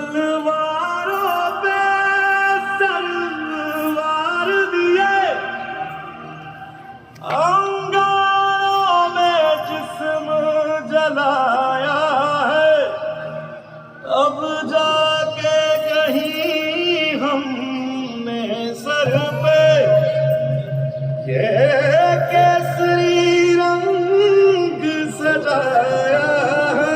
तलवारों पे तलवार दिए, अंगारों में जिस्म जलाया है। अब जाके कहीं हमने सर पे ये केसरी रंग सजाया है।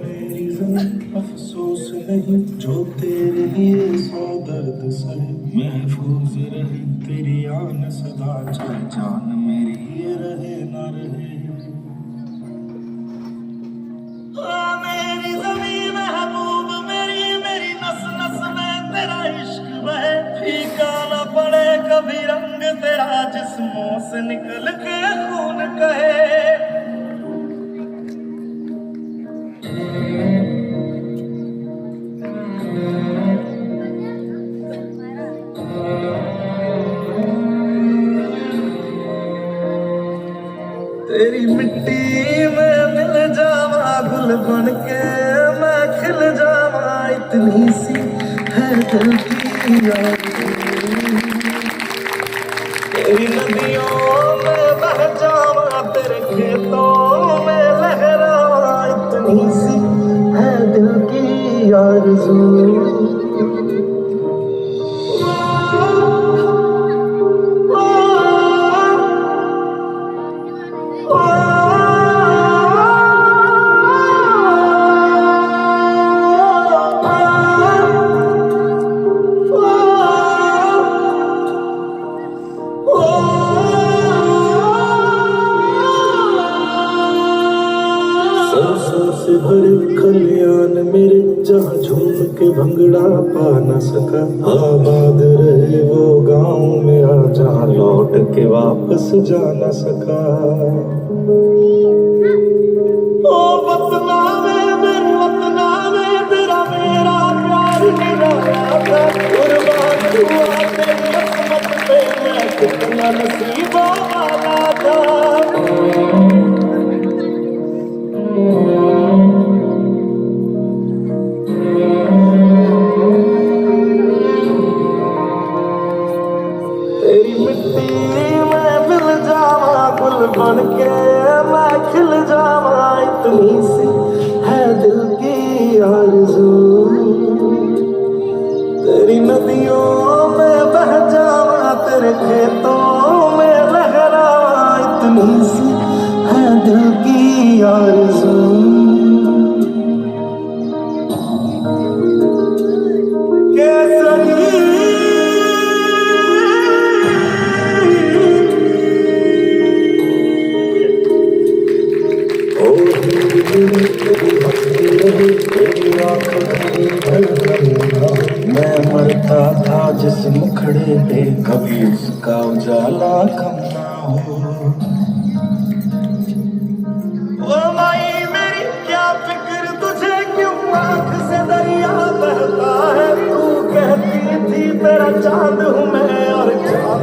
मेरी ज़मीं अफसोस नहीं जो तेरे लिए सौ दर्द सहे। महफूज रहे तेरी आन सदा, चाहे जान मेरी ये रहे ना रहे। मेरी ज़मीं महबूब मेरी, मेरी नस नस में तेरा इश्क बहे। फीका ना पड़े कभी रंग तेरा, जिस्मों से निकल के खून कहे। तेरी मिट्टी में मिल जावा गुल बन के, मैं खिल जावा इतनी सी है दिल की आरज़ू। तेरी नदियों में बह जावा, तेरे खेतों में लहरावा, इतनी सी है दिल की आरज़ू। सरसों से भरे खलियान मेरे, जहाँ झूम के भंगड़ा पा न सका। आबाद रहे वो गाँव मेरा, जहाँ लौट के वापस जा न सका। ओ वतना में मेरे वतना में तेरा मेरा प्यार निराला था। कुर्बान हुआ तेरी अजमत पे, मैं कितना नसीबों वाला था। तेरी मिट्टी में मिल जावा गुल बन के, मैं खिल जावा इतनी सी है दिल की आरज़ू। तेरी नदियों में बह जावा, तेरे खेतों में लहरावा, इतनी सी है दिल की आरज़ू। मैं मरता था जिस मुखड़े पे, कभी उसका उजाला कम ना हो। ओ माई मेरी क्या फिक्र तुझे, क्यों आँख से दरिया बहता है। तू कहती थी तेरा चांद हूँ मैं और चांद